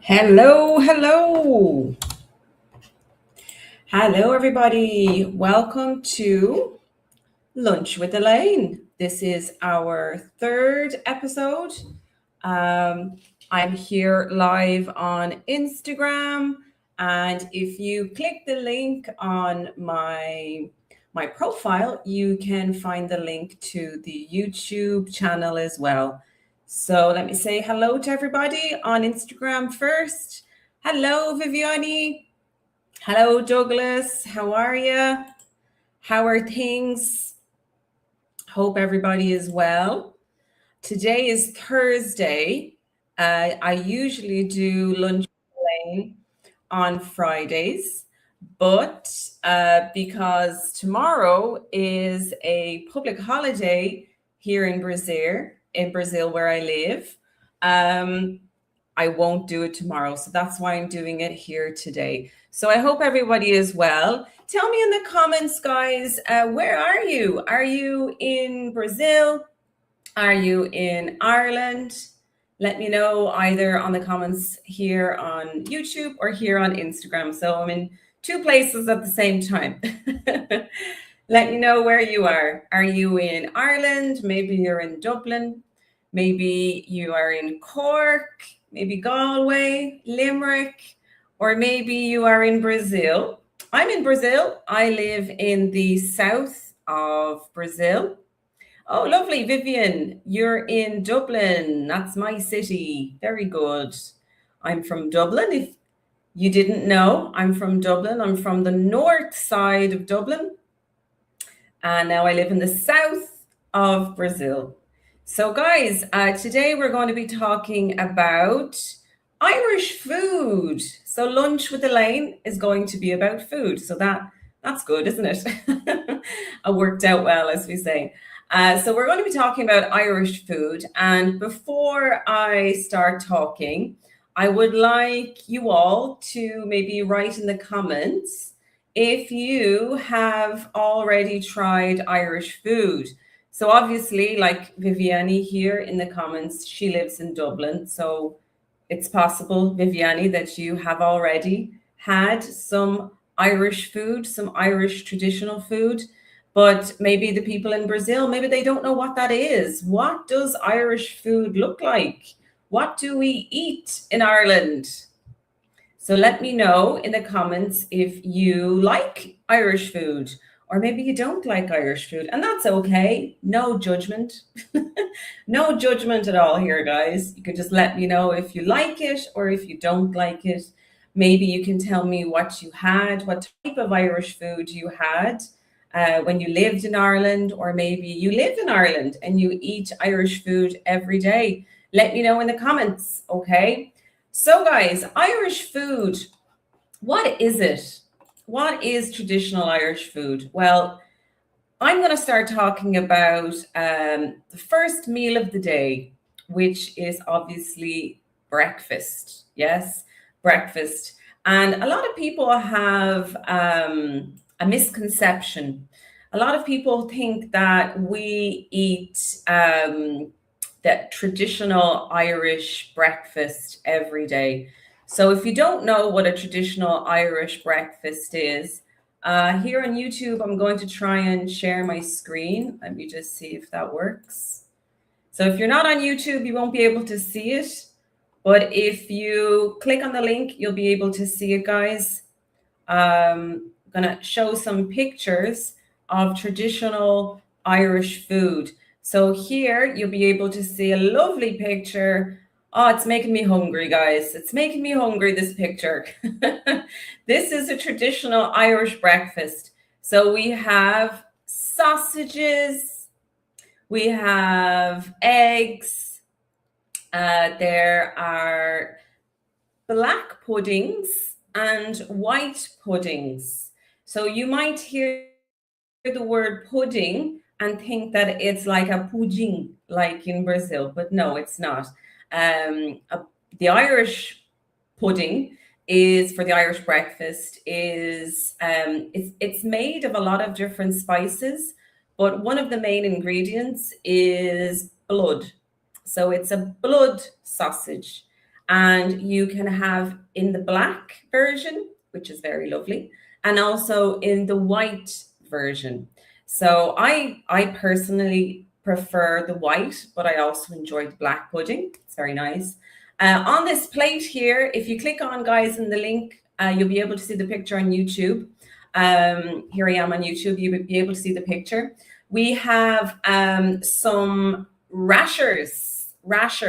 Hello, hello. Hello, everybody. Welcome to Lunch with Elaine. This is our third episode. I'm here live on Instagram, and if you click the link on my profile, you can find the link to the YouTube channel as well. So let me say hello to everybody on Instagram first. Hello, Viviani. Hello, Douglas. How are you? How are things? Hope everybody is well. Today is Thursday. I usually do lunch lane on Fridays, but because tomorrow is a public holiday here in Brazil where I live, um, I won't do it tomorrow. So that's why I'm doing it here today. So I hope everybody is well. Tell me in the comments, guys, where are you? Are you in Brazil? Are you in Ireland? Let me know either on the comments here on YouTube or here on Instagram. So I'm in two places at the same time. Let me know where you are. Are you in Ireland? Maybe you're in Dublin. Maybe you are in Cork, maybe Galway, Limerick, or maybe you are in Brazil. I'm in Brazil. I live in the south of Brazil. Oh, lovely, Vivian. You're in Dublin. That's my city. Very good. I'm from Dublin. If you didn't know, I'm from Dublin. I'm from the north side of Dublin. And now I live in the south of Brazil. So, guys, today we're going to be talking about Irish food. So, lunch with Elaine is going to be about food. So that's good, isn't it? It worked out well, as we say. So we're going to be talking about Irish food. And before I start talking, I would like you all to maybe write in the comments if you have already tried Irish food. So obviously, like Viviani here in the comments, she lives in Dublin. So it's possible, Viviani, that you have already had some Irish food, some Irish traditional food. But maybe the people in Brazil, maybe they don't know what that is. What does Irish food look like? What do we eat in Ireland? So let me know in the comments if you like Irish food or maybe you don't like Irish food, and that's okay. No judgment. No judgment at all here, guys. You can just let me know if you like it or if you don't like it. Maybe you can tell me what you had, what type of Irish food you had when you lived in Ireland, or maybe you live in Ireland and you eat Irish food every day. Let me know in the comments, okay? So, guys, Irish food, what is it? What is traditional Irish food? Well, I'm going to start talking about the first meal of the day, which is obviously breakfast. Yes, breakfast. And a lot of people have a misconception. A lot of people think that we eat that traditional Irish breakfast every day. So if you don't know what a traditional Irish breakfast is, here on YouTube, I'm going to try and share my screen. Let me just see if that works. So if you're not on YouTube, you won't be able to see it. But if you click on the link, you'll be able to see it, guys. I'm going to show some pictures of traditional Irish food. So here you'll be able to see a lovely picture. Oh, it's making me hungry, guys. It's making me hungry, this picture. This is a traditional Irish breakfast. So we have sausages, we have eggs, there are black puddings and white puddings. So you might hear the word pudding and think that it's like a pudding, like in Brazil, but no, it's not. The Irish pudding is for the Irish breakfast is it's made of a lot of different spices, but one of the main ingredients is blood. So it's a blood sausage. And you can have in the black version, which is very lovely, and also in the white version. So I personally prefer the white, but I also enjoy the black pudding. It's very nice. On this plate here, if you click on, guys, in the link, you'll be able to see the picture on YouTube. Here I am on YouTube. You will be able to see the picture. We have some rashers. What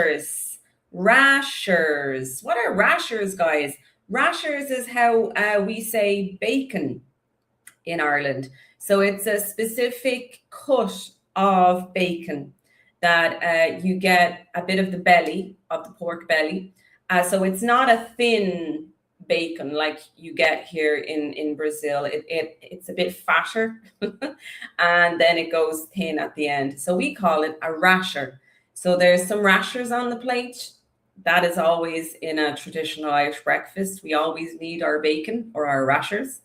are rashers, guys? Rashers is how we say bacon in Ireland. So it's a specific cut of bacon that you get a bit of the belly of the pork belly. So it's not a thin bacon like you get here in Brazil. It's a bit fatter and then it goes thin at the end. So we call it a rasher. So there's some rashers on the plate. That is always in a traditional Irish breakfast. We always need our bacon or our rashers.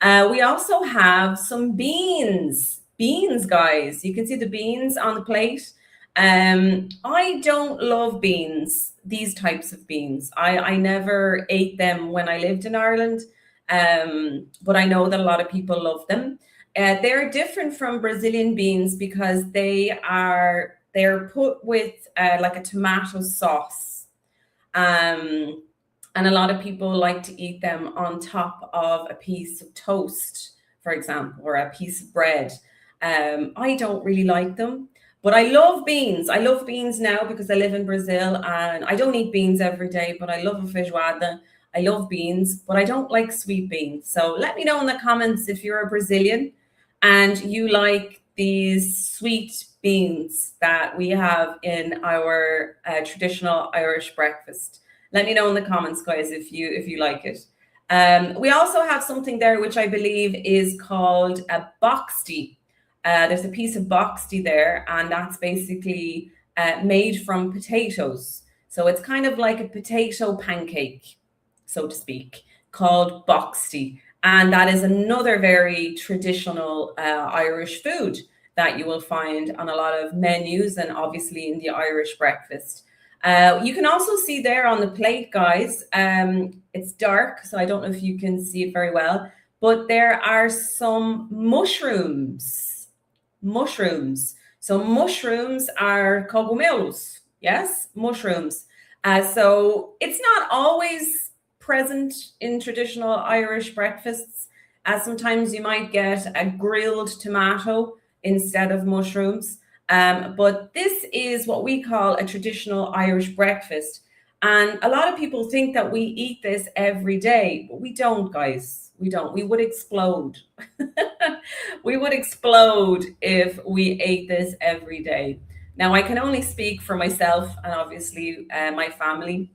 We also have some beans. Beans, guys. You can see the beans on the plate. I don't love beans, these types of beans. I never ate them when I lived in Ireland, but I know that a lot of people love them. They're different from Brazilian beans because they're put with like a tomato sauce. And a lot of people like to eat them on top of a piece of toast, for example, or a piece of bread. I don't really like them, but I love beans. I love beans now because I live in Brazil and I don't eat beans every day, but I love a feijoada. I love beans, but I don't like sweet beans. So let me know in the comments if you're a Brazilian and you like these sweet beans that we have in our traditional Irish breakfast. Let me know in the comments, guys, if you like it. We also have something there which I believe is called a boxty. There's a piece of boxty there, and that's basically made from potatoes. So it's kind of like a potato pancake, so to speak, called boxty. And that is another very traditional Irish food that you will find on a lot of menus and obviously in the Irish breakfast. You can also see there on the plate, guys, it's dark, so I don't know if you can see it very well, but there are some mushrooms. So mushrooms are cogumelos. Yes, mushrooms. So it's not always present in traditional Irish breakfasts. Sometimes you might get a grilled tomato instead of mushrooms. But this is what we call a traditional Irish breakfast. And a lot of people think that we eat this every day, but we don't, guys. We don't. We would explode. We would explode if we ate this every day. Now, I can only speak for myself and obviously my family.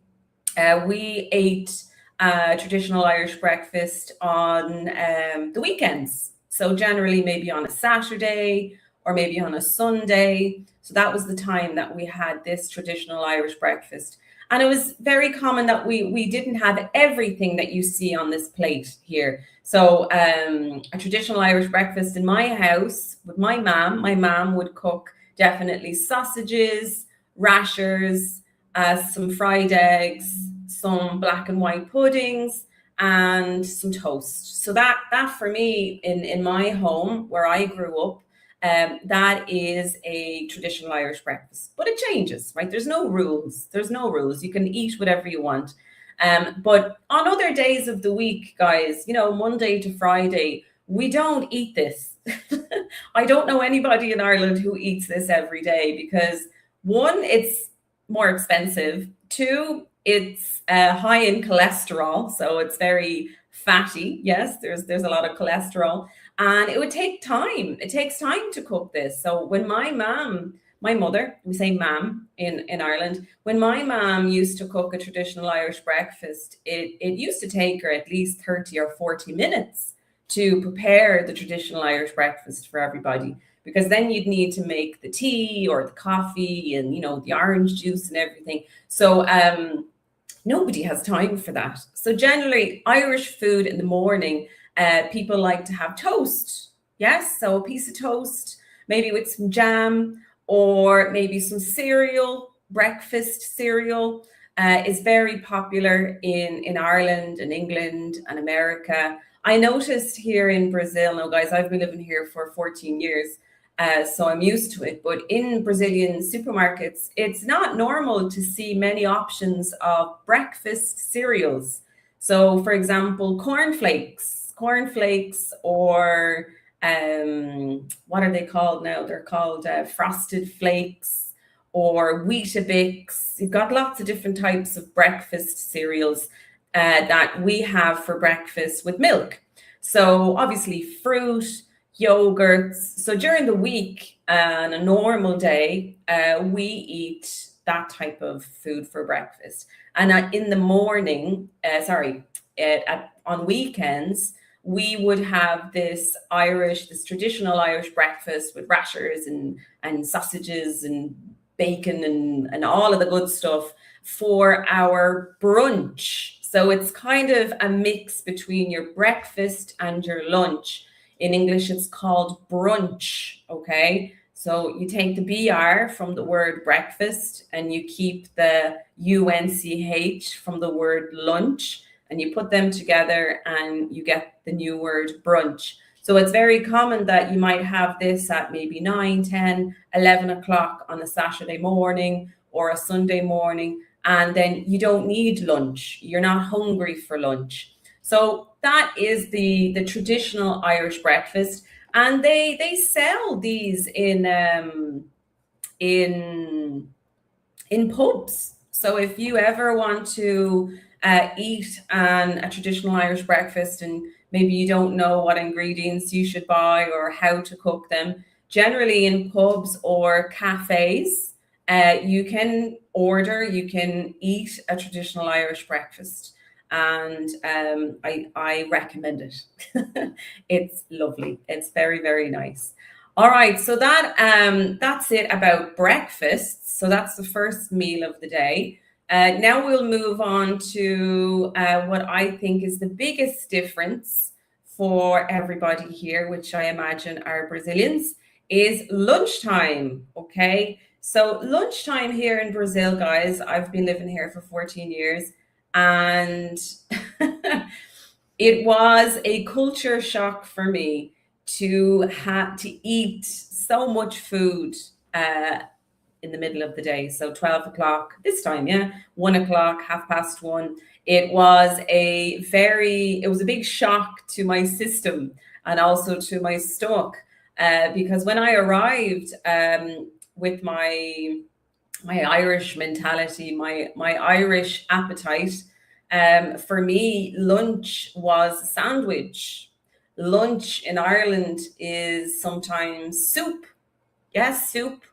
We ate traditional Irish breakfast on the weekends. So generally maybe on a Saturday or maybe on a Sunday. So that was the time that we had this traditional Irish breakfast. And it was very common that we didn't have everything that you see on this plate here. So a traditional Irish breakfast in my house with my mom would cook definitely sausages, rashers, some fried eggs, some black and white puddings, and some toast. So that for me in my home where I grew up, that is a traditional Irish breakfast, but it changes, right? There's no rules. You can eat whatever you want. But on other days of the week, guys, Monday to Friday, we don't eat this. I don't know anybody in Ireland who eats this every day because one, it's more expensive. Two, it's high in cholesterol, so it's very fatty. Yes, there's a lot of cholesterol. And it would take time. It takes time to cook this. So when my mother, we say mam in Ireland, when my mom used to cook a traditional Irish breakfast, it used to take her at least 30 or 40 minutes to prepare the traditional Irish breakfast for everybody. Because then you'd need to make the tea or the coffee and, the orange juice and everything. So nobody has time for that. So generally, Irish food in the morning, people like to have toast. Yes, so a piece of toast, maybe with some jam or maybe some cereal, breakfast cereal. is very popular in Ireland and England and America. I noticed here in Brazil, now guys, I've been living here for 14 years, so I'm used to it. But in Brazilian supermarkets, it's not normal to see many options of breakfast cereals. So, for example, cornflakes, or what are they called now? They're called frosted flakes or Weetabix. You've got lots of different types of breakfast cereals that we have for breakfast with milk. So obviously fruit, yogurts. So during the week, on a normal day, we eat that type of food for breakfast. And in the morning, on weekends, we would have this traditional Irish breakfast with rashers and sausages and bacon and all of the good stuff for our brunch. So it's kind of a mix between your breakfast and your lunch. In English, it's called brunch, okay? So you take the BR from the word breakfast and you keep the UNCH from the word lunch, and you put them together and you get the new word brunch. So it's very common that you might have this at maybe 9, 10, 11 o'clock on a Saturday morning or a Sunday morning, and then you don't need lunch. You're not hungry for lunch. So that is the traditional Irish breakfast, and they sell these in pubs. So if you ever want to eat a traditional Irish breakfast and maybe you don't know what ingredients you should buy or how to cook them, generally in pubs or cafes, you can eat a traditional Irish breakfast. And I recommend it. It's lovely. It's very, very nice. All right, so that's it about breakfasts. So that's the first meal of the day. Now we'll move on to what I think is the biggest difference for everybody here, which I imagine are Brazilians, is lunchtime. Okay, so lunchtime here in Brazil, guys, I've been living here for 14 years, and it was a culture shock for me to have to eat so much food in the middle of the day. So 12 o'clock this time, yeah, 1 o'clock, 1:30. It was it was a big shock to my system and also to my stomach, because when I arrived with my Irish mentality, my Irish appetite, for me, lunch was a sandwich. Lunch in Ireland is sometimes soup. Yes, soup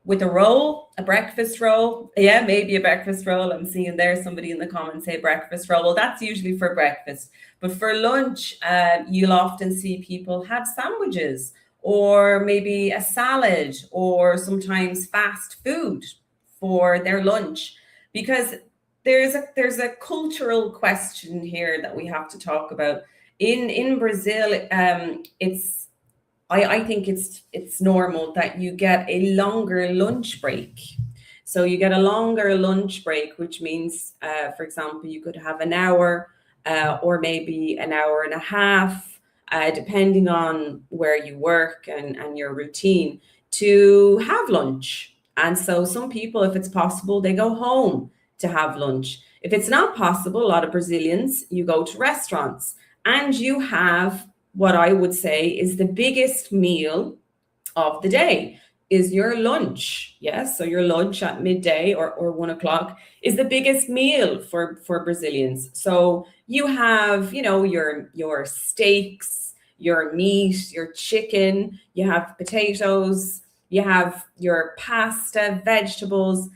with a roll, a breakfast roll. Yeah, maybe a breakfast roll. I'm seeing there somebody in the comments say breakfast roll. Well, that's usually for breakfast. But for lunch, you'll often see people have sandwiches or maybe a salad or sometimes fast food for their lunch, because there's a cultural question here that we have to talk about. In Brazil, I think it's normal that you get a longer lunch break. So you get a longer lunch break, which means, for example, you could have an hour or maybe an hour and a half, depending on where you work and your routine, to have lunch. And so some people, if it's possible, they go home to have lunch. If it's not possible, a lot of Brazilians, you go to restaurants and you have what I would say is the biggest meal of the day is your lunch. Yes, so your lunch at midday or 1 o'clock is the biggest meal for Brazilians. So you have, your steaks, your meat, your chicken, you have potatoes, you have your pasta, vegetables,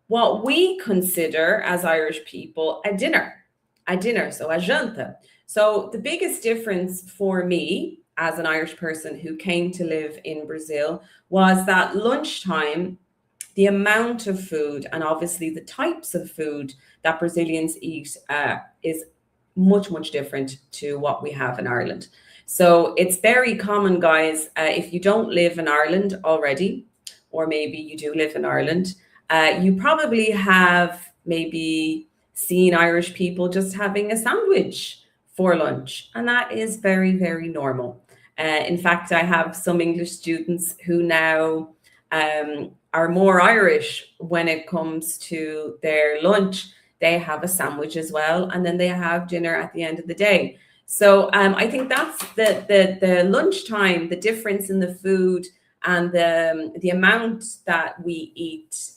what we consider as Irish people a dinner, so a janta. So the biggest difference for me as an Irish person who came to live in Brazil was that lunchtime, the amount of food and obviously the types of food that Brazilians eat is much, much different to what we have in Ireland. So it's very common, guys, if you don't live in Ireland already, or maybe you do live in Ireland, you probably have maybe seen Irish people just having a sandwich for lunch, and that is very, very normal. In fact, I have some English students who now are more Irish when it comes to their lunch. They have a sandwich as well, and then they have dinner at the end of the day. So I think that's the lunchtime, the difference in the food and the amount that we eat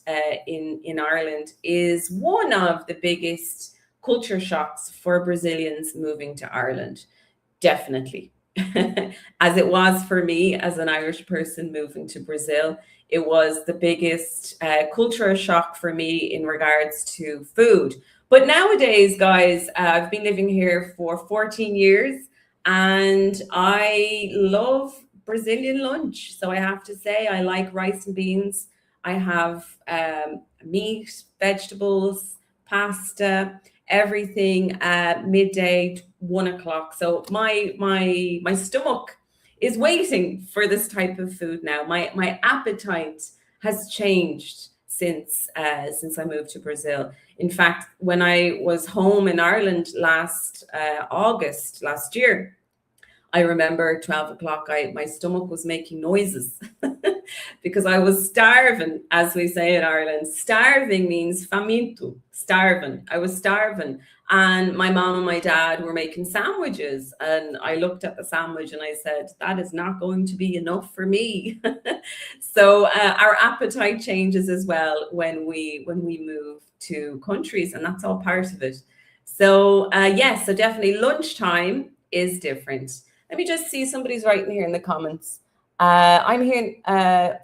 in Ireland is one of the biggest culture shocks for Brazilians moving to Ireland. Definitely. As it was for me as an Irish person moving to Brazil, it was the biggest cultural shock for me in regards to food. But nowadays, guys, I've been living here for 14 years and I love Brazilian lunch. So I have to say, I like rice and beans. I have meat, vegetables, pasta, everything at midday, 1 o'clock. So my stomach is waiting for this type of food now. My appetite has changed since I moved to Brazil. In fact, when I was home in Ireland last August last year, I remember 12 o'clock, my stomach was making noises because I was starving, as we say in Ireland. Starving means faminto, starving. I was starving. And my mom and my dad were making sandwiches. And I looked at the sandwich and I said, that is not going to be enough for me. So our appetite changes as well when we move to countries, and that's all part of it. So yes, so definitely lunchtime is different. Let me just see, somebody's writing here in the comments. I'm here,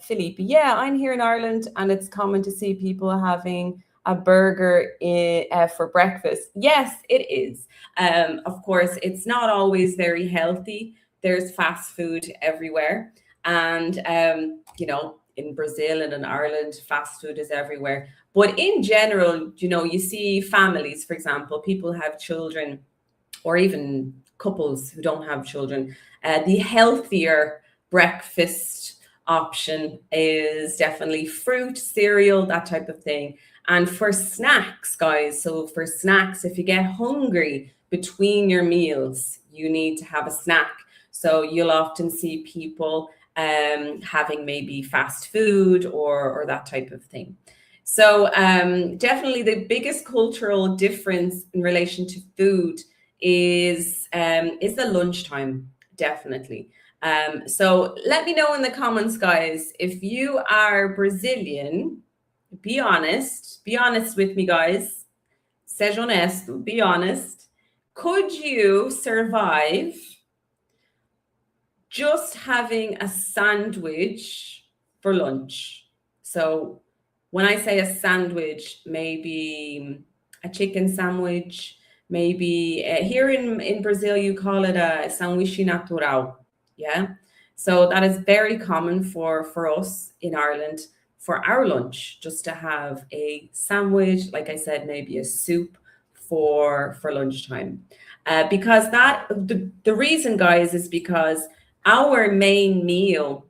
Philippe. Yeah, I'm here in Ireland, and it's common to see people having a burger for breakfast. Yes, it is. Of course, it's not always very healthy. There's fast food everywhere. And, in Brazil and in Ireland, fast food is everywhere. But in general, you see families, for example, people have children, or even couples who don't have children. The healthier breakfast option is definitely fruit, cereal, that type of thing. And for snacks, guys, so for snacks, if you get hungry between your meals, you need to have a snack. So you'll often see people having maybe fast food or that type of thing. So definitely the biggest cultural difference in relation to food is the lunchtime, definitely. So let me know in the comments, guys, if you are Brazilian. Be honest with me, guys. Seja honesto, be honest. Could you survive just having a sandwich for lunch? So when I say a sandwich, maybe a chicken sandwich, maybe here in Brazil, you call it a sanduíche natural. Yeah. So that is very common for us in Ireland for our lunch, just to have a sandwich, like I said, maybe a soup for lunchtime. Because the reason, guys, is because our main meal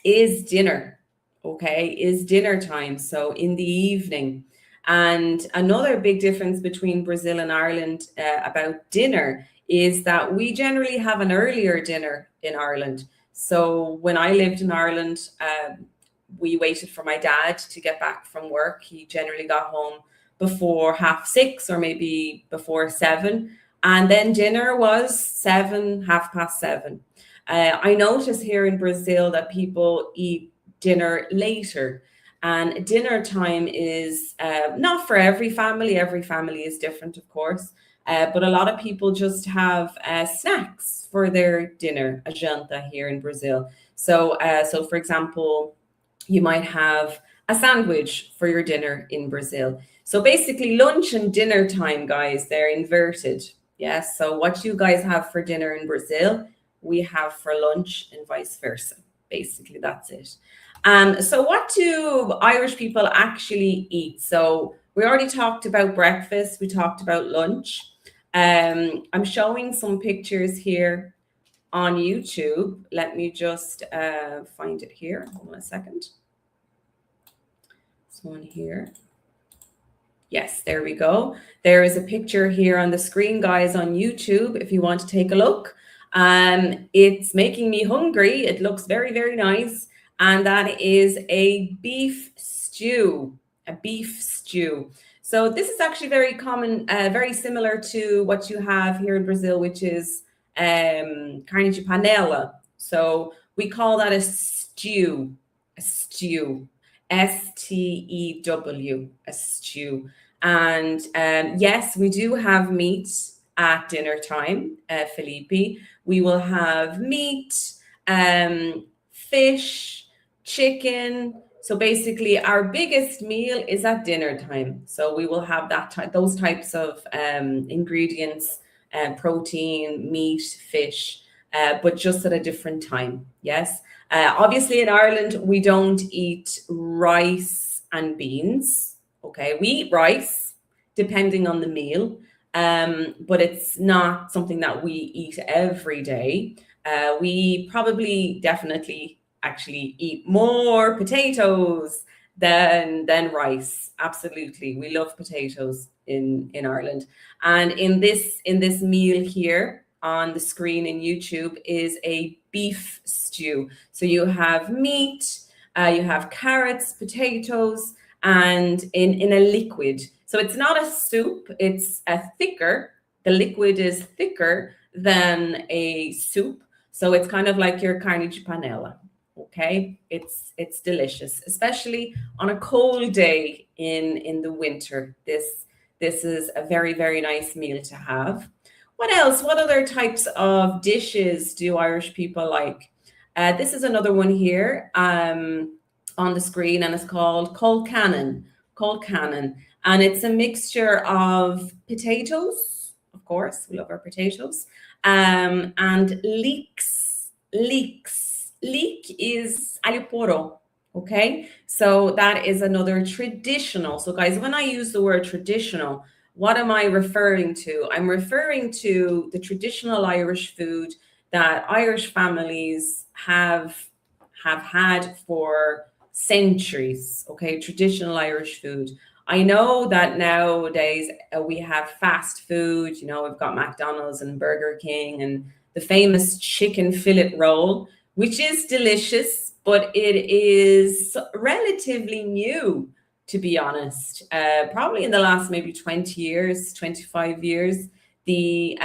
is dinner, okay, is dinner time. So in the evening. And another big difference between Brazil and Ireland about dinner is that we generally have an earlier dinner in Ireland. So when I lived in Ireland, we waited for my dad to get back from work. He generally got home before 6:30 or maybe before 7. And then dinner was 7, 7:30. I notice here in Brazil that people eat dinner later, and dinner time is not for every family. Every family is different, of course, but a lot of people just have snacks for their dinner, a janta here in Brazil. So, for example, you might have a sandwich for your dinner in Brazil. So basically, lunch and dinner time, guys, they're inverted. Yes. So what you guys have for dinner in Brazil, we have for lunch, and vice versa. Basically, that's it. So what do Irish people actually eat? So we already talked about breakfast. We talked about lunch. I'm showing some pictures here on YouTube. Let me just find it here. Hold on a second. This one here. Yes, there we go. There is a picture here on the screen, guys, on YouTube, if you want to take a look. It's making me hungry. It looks very, very nice. And that is a beef stew, a beef stew. So this is actually very common, very similar to what you have here in Brazil, which is carne de panela. So we call that a stew, stew, a stew. And yes, we do have meat at dinner time, Felipe. We will have meat, fish, chicken. So basically, our biggest meal is at dinner time. So we will have those types of ingredients, protein, meat, fish, but just at a different time. Yes. Obviously, in Ireland, we don't eat rice and beans. Okay, we eat rice depending on the meal, but it's not something that we eat every day. We probably definitely actually eat more potatoes than rice. Absolutely, we love potatoes in Ireland. And in this meal here on the screen in YouTube is a beef stew. So you have meat, you have carrots, potatoes, and in a liquid. So it's not a soup, it's a thicker. The liquid is thicker than a soup. So it's kind of like your carne de panela. Okay, it's delicious, especially on a cold day in the winter. This is a very, very nice meal to have. What else? What other types of dishes do Irish people like? This is another one here on the screen, and it's called Col Cannon. Col Cannon. And it's a mixture of potatoes, of course, we love our potatoes, and leeks. Leeks. Leek is alho porro. Okay, so that is another traditional. So, guys, when I use the word traditional, what am I referring to? I'm referring to the traditional Irish food that Irish families have had for centuries. Okay, traditional Irish food. I know that nowadays we have fast food. You know, we've got McDonald's and Burger King and the famous chicken fillet roll, which is delicious, but it is relatively new, to be honest. Probably in the last maybe 20 years, 25 years, the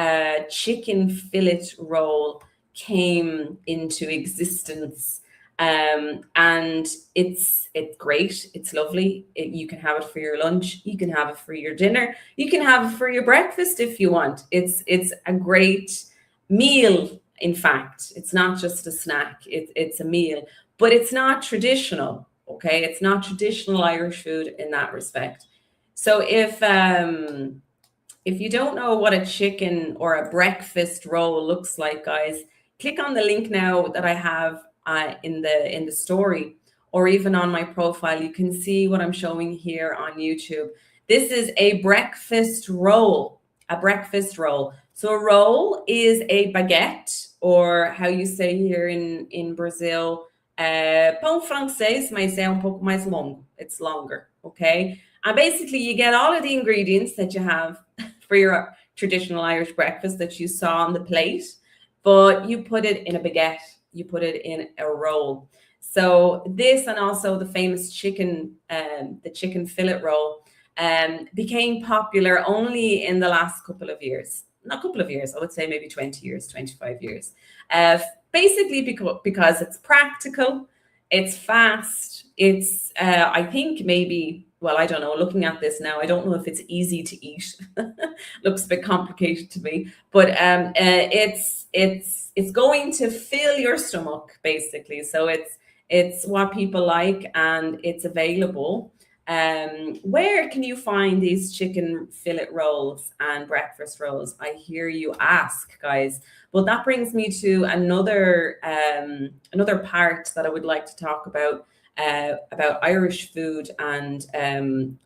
chicken fillet roll came into existence. And it's great. It's lovely. You can have it for your lunch. You can have it for your dinner. You can have it for your breakfast if you want. It's a great meal. In fact, it's not just a snack. It's a meal, but it's not traditional. Okay, it's not traditional Irish food in that respect. So if you don't know what a chicken or a breakfast roll looks like, guys, click on the link now that I have in the story, or even on my profile. You can see what I'm showing here on YouTube. This is a breakfast roll. A breakfast roll. So a roll is a baguette, or how you say here in Brazil, pão francês, mas é pouco mais longo. It's longer, okay? And basically, you get all of the ingredients that you have for your traditional Irish breakfast that you saw on the plate, but you put it in a baguette, you put it in a roll. So this, and also the famous the chicken fillet roll, became popular only in the last couple of years. Not a couple of years, I would say maybe 20 years, 25 years. Basically because it's practical, it's fast, it's, I think maybe, well, I don't know, looking at this now, I don't know if it's easy to eat. Looks a bit complicated to me, but it's going to fill your stomach, basically. So it's what people like, and it's available. Where can you find these chicken fillet rolls and breakfast rolls? I hear you ask, guys. Well, that brings me to another part that I would like to talk about Irish food and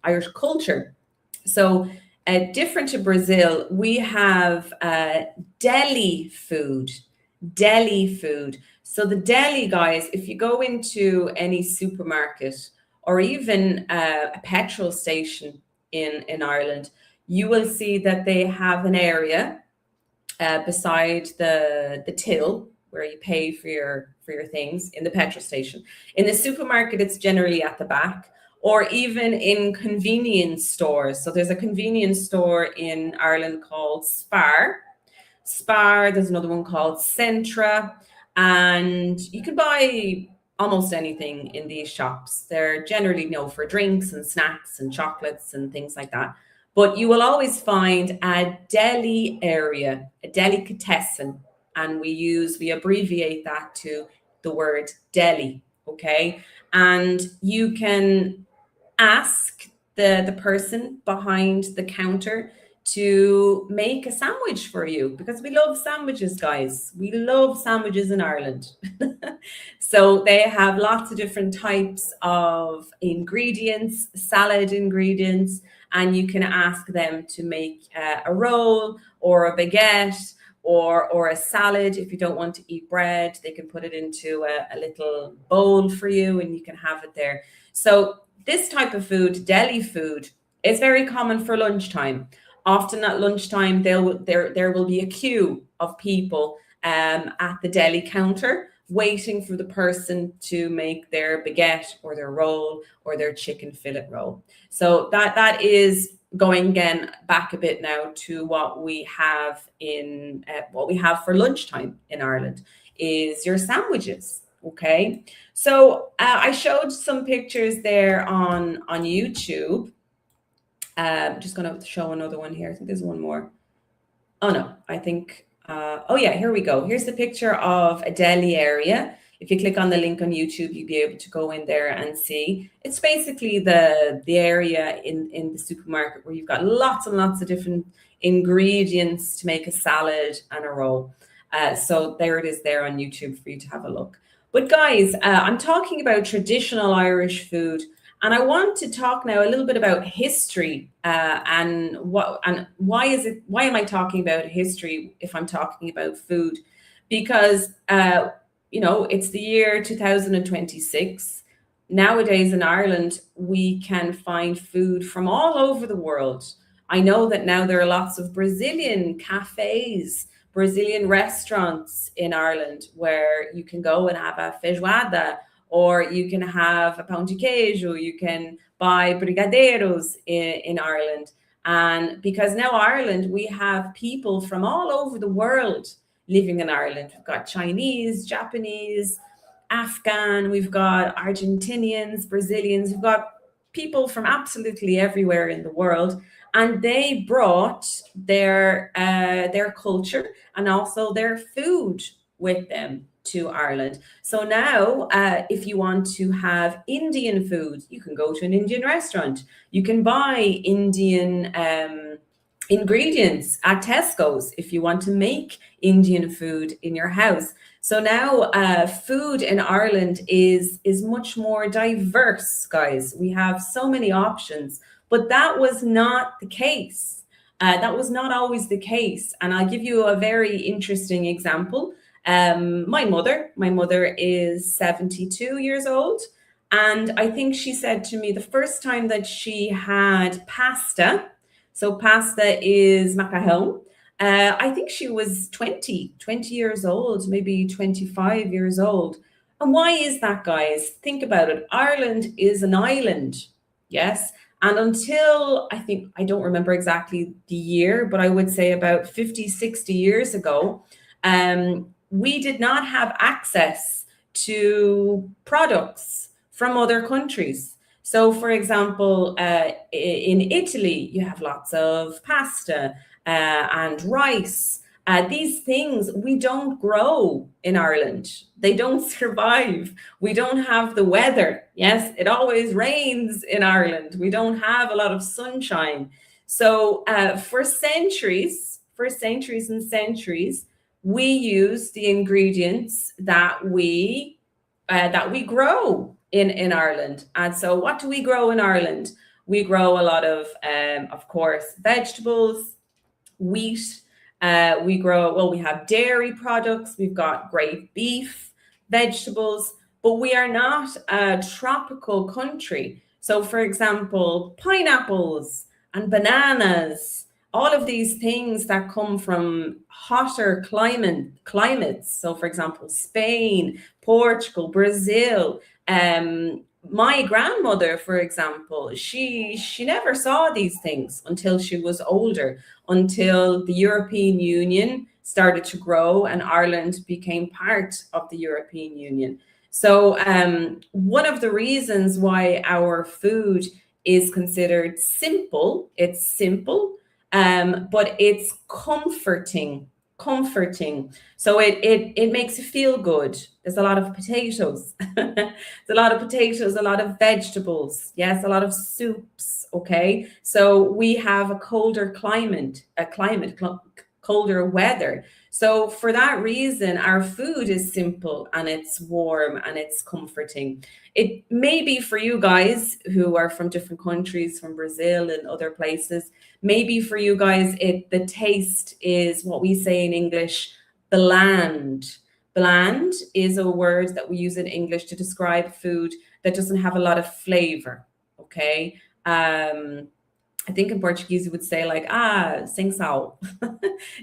Irish culture. So, different to Brazil, we have deli food. Deli food. So the deli, guys, if you go into any supermarket or even a petrol station in Ireland, you will see that they have an area beside the till where you pay for your things in the petrol station. In the supermarket, it's generally at the back, or even in convenience stores. So there's a convenience store in Ireland called Spar. There's another one called Centra, and you can buy almost anything in these shops. They're generally for drinks and snacks and chocolates and things like that. But you will always find a deli area, a delicatessen, and we abbreviate that to the word deli. Okay, and you can ask the person behind the counter to make a sandwich for you, because we love sandwiches, guys. We love sandwiches in Ireland. So they have lots of different types of ingredients, salad ingredients, and you can ask them to make a roll or a baguette or a salad. If you don't want to eat bread, they can put it into a little bowl for you and you can have it there. So this type of food, deli food, is very common for lunchtime. Often at lunchtime, there will be a queue of people at the deli counter waiting for the person to make their baguette or their roll or their chicken fillet roll. So that is going again back a bit now to what we have for lunchtime in Ireland is your sandwiches. Okay, so I showed some pictures there on YouTube. I'm just going to show another one here. I think there's one more. Oh no, I think. Oh yeah, here we go. Here's the picture of a deli area. If you click on the link on YouTube, you'll be able to go in there and see. It's basically the area in the supermarket where you've got lots and lots of different ingredients to make a salad and a roll. So there it is there on YouTube for you to have a look. But guys, I'm talking about traditional Irish food, and I want to talk now a little bit about history and why am I talking about history if I'm talking about food? Because it's the year 2026. Nowadays in Ireland, we can find food from all over the world. I know that now there are lots of Brazilian cafes, Brazilian restaurants in Ireland where you can go and have a feijoada, or you can have a pão de queijo, you can buy brigadeiros in Ireland. And because now Ireland, we have people from all over the world living in Ireland. We've got Chinese, Japanese, Afghan, we've got Argentinians, Brazilians, we've got people from absolutely everywhere in the world. And they brought their culture and also their food with them to Ireland. So now, if you want to have Indian food, you can go to an Indian restaurant. You can buy Indian ingredients at Tesco's if you want to make Indian food in your house. So now food in Ireland is much more diverse, guys. We have so many options, but that was not the case. That was not always the case. And I'll give you a very interesting example. My mother is 72 years old. And I think she said to me the first time that she had pasta, so pasta is macarrão, I think she was 20 years old, maybe 25 years old. And why is that, guys? Think about it. Ireland is an island, yes? And until, I don't remember exactly the year, but I would say about 50, 60 years ago, we did not have access to products from other countries. So, for example, in Italy, you have lots of pasta and rice. These things we don't grow in Ireland. They don't survive. We don't have the weather. Yes, it always rains in Ireland. We don't have a lot of sunshine. So for centuries and centuries, we use the ingredients that we grow in Ireland. And so what do we grow in Ireland? We grow a lot of course, vegetables, wheat. We have dairy products. We've got great beef, vegetables, but we are not a tropical country. So for example, pineapples and bananas, all of these things that come from hotter climates. So, for example, Spain, Portugal, Brazil. My grandmother, for example, she never saw these things until she was older, until the European Union started to grow and Ireland became part of the European Union. So, one of the reasons why our food is considered simple, it's simple, but it's comforting. Comforting. So it makes you feel good. There's a lot of potatoes. There's a lot of potatoes, a lot of vegetables. Yes, a lot of soups. Okay. So we have a colder colder weather. So for that reason, our food is simple and it's warm and it's comforting. It may be for you guys who are from different countries, from Brazil and other places, maybe for you guys, the taste is what we say in English, bland. Bland is a word that we use in English to describe food that doesn't have a lot of flavor. Okay. I think in Portuguese you would say like, sem sal.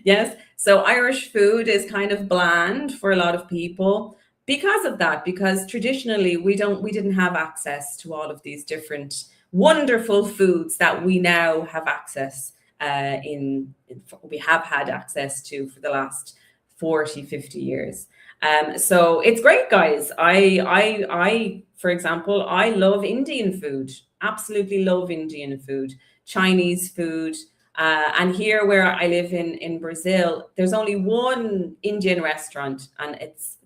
Yes. So Irish food is kind of bland for a lot of people because of that, because traditionally we didn't have access to all of these different wonderful foods that we now have access we have had access to for the last 40, 50 years. So it's great, guys. I, for example, I love Indian food. Absolutely love Indian food, Chinese food. And here where I live in Brazil, there's only one Indian restaurant and it's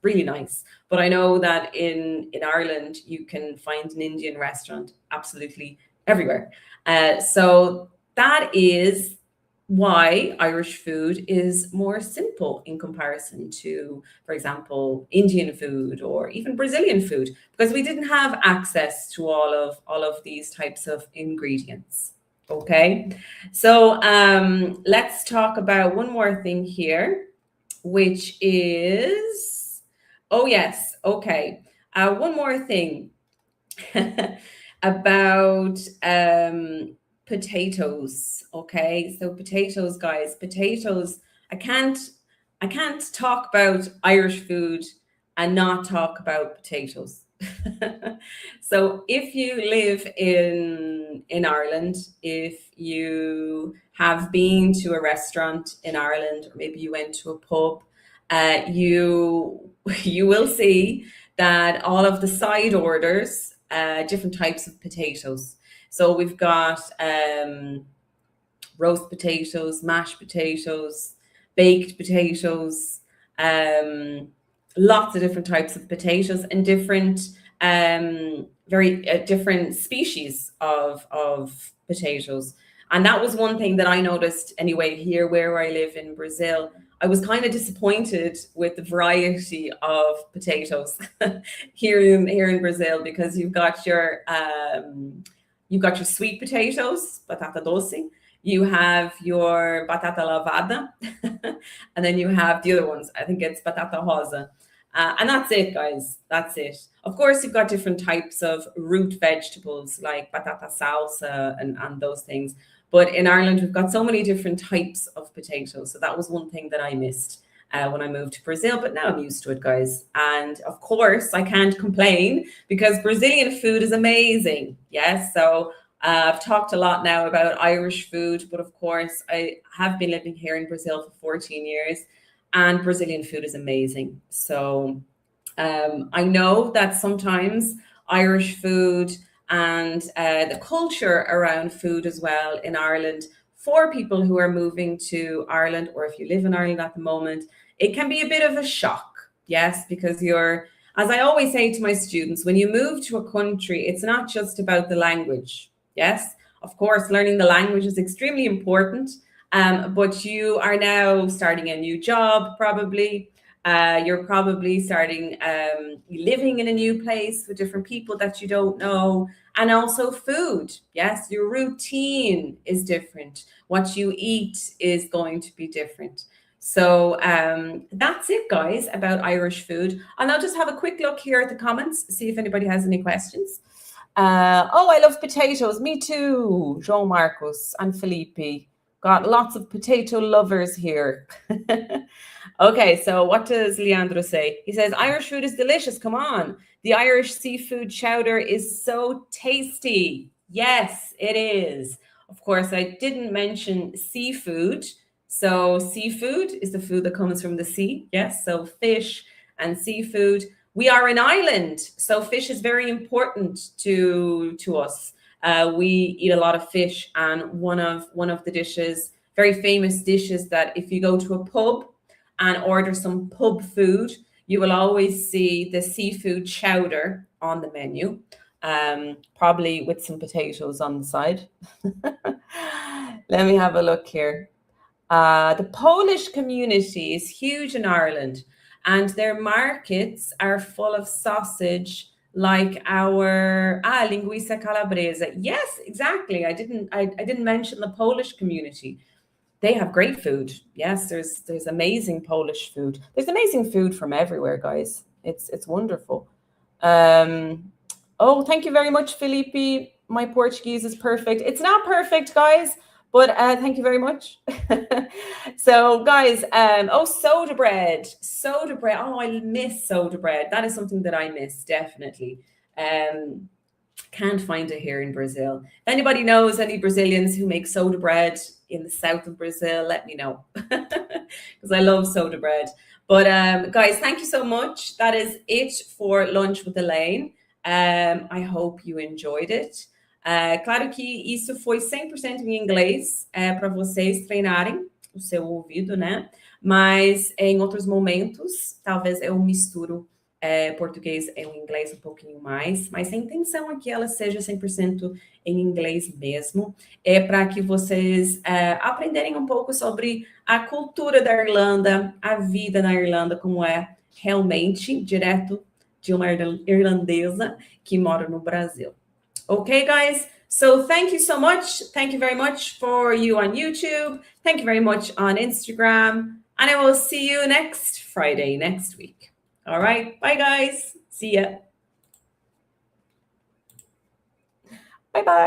really nice. But I know that in Ireland, you can find an Indian restaurant absolutely everywhere. So that is why Irish food is more simple in comparison to, for example, Indian food or even Brazilian food, because we didn't have access to all of these types of ingredients. Okay, so let's talk about one more thing here, which is, oh yes, okay, one more thing about potatoes. Okay, so potatoes, guys, potatoes. I can't talk about Irish food and not talk about potatoes. So if you live in Ireland, if you have been to a restaurant in Ireland, or maybe you went to a pub, you you will see that all of the side orders, different types of potatoes. So we've got roast potatoes, mashed potatoes, baked potatoes, lots of different types of potatoes and different very different species of potatoes. And that was one thing that I noticed anyway here where I live in Brazil. I was kind of disappointed with the variety of potatoes here in Brazil, because you've got your sweet potatoes, batata doce. You have your batata lavada, and then you have the other ones. I think it's batata rosa. And that's it, guys. That's it. Of course, you've got different types of root vegetables like batata salsa and those things. But in Ireland, we've got so many different types of potatoes. So that was one thing that I missed when I moved to Brazil. But now I'm used to it, guys. And of course, I can't complain because Brazilian food is amazing. Yes. So I've talked a lot now about Irish food, but of course, I have been living here in Brazil for 14 years. And Brazilian food is amazing. So I know that sometimes Irish food and the culture around food as well in Ireland, for people who are moving to Ireland, or if you live in Ireland at the moment, it can be a bit of a shock. Yes, because as I always say to my students, when you move to a country, it's not just about the language. Yes, of course, learning the language is extremely important. But you are now starting a new job, probably. You're probably starting living in a new place with different people that you don't know, and also food. Yes, your routine is different. What you eat is going to be different. So that's it, guys, about Irish food. And I'll just have a quick look here at the comments, see if anybody has any questions. Oh, I love potatoes. Me too. Jean Marcos and Felipe. Got lots of potato lovers here. Okay, so what does Leandro say? He says, Irish food is delicious. Come on. The Irish seafood chowder is so tasty. Yes, it is. Of course, I didn't mention seafood. So, seafood is the food that comes from the sea. Yes, so fish and seafood. We are an island, so fish is very important to us. We eat a lot of fish, and one of the dishes, very famous dishes, that if you go to a pub and order some pub food, you will always see the seafood chowder on the menu, probably with some potatoes on the side. Let me have a look here. The Polish community is huge in Ireland, and their markets are full of sausage like our linguiça calabresa. Yes, exactly. I didn't mention the Polish community. They have great food. Yes, there's amazing Polish food. There's amazing food from everywhere, guys. It's wonderful. Um, oh, thank you very much, Felipe. My Portuguese is perfect. It's not perfect, guys, but thank you very much. So, guys, oh, soda bread, soda bread. Oh, I miss soda bread. That is something that I miss definitely. Um, can't find it here in Brazil. If anybody knows any Brazilians who make soda bread in the south of Brazil, let me know because I love soda bread. But guys, thank you so much. That is it for Lunch with Elaine. I hope you enjoyed it. Claro que isso foi 100% em inglês, para vocês treinarem o seu ouvido, né? Mas em outros momentos, talvez eu misturo português e o inglês um pouquinho mais, mas a intenção é que ela seja 100% em inglês mesmo, é para que vocês aprenderem um pouco sobre a cultura da Irlanda, a vida na Irlanda, como é realmente, direto de uma irlandesa que mora no Brasil. Okay, guys? So thank you so much. Thank you very much for you on YouTube. Thank you very much on Instagram. And I will see you next Friday, next week. All right. Bye, guys. See ya. Bye-bye.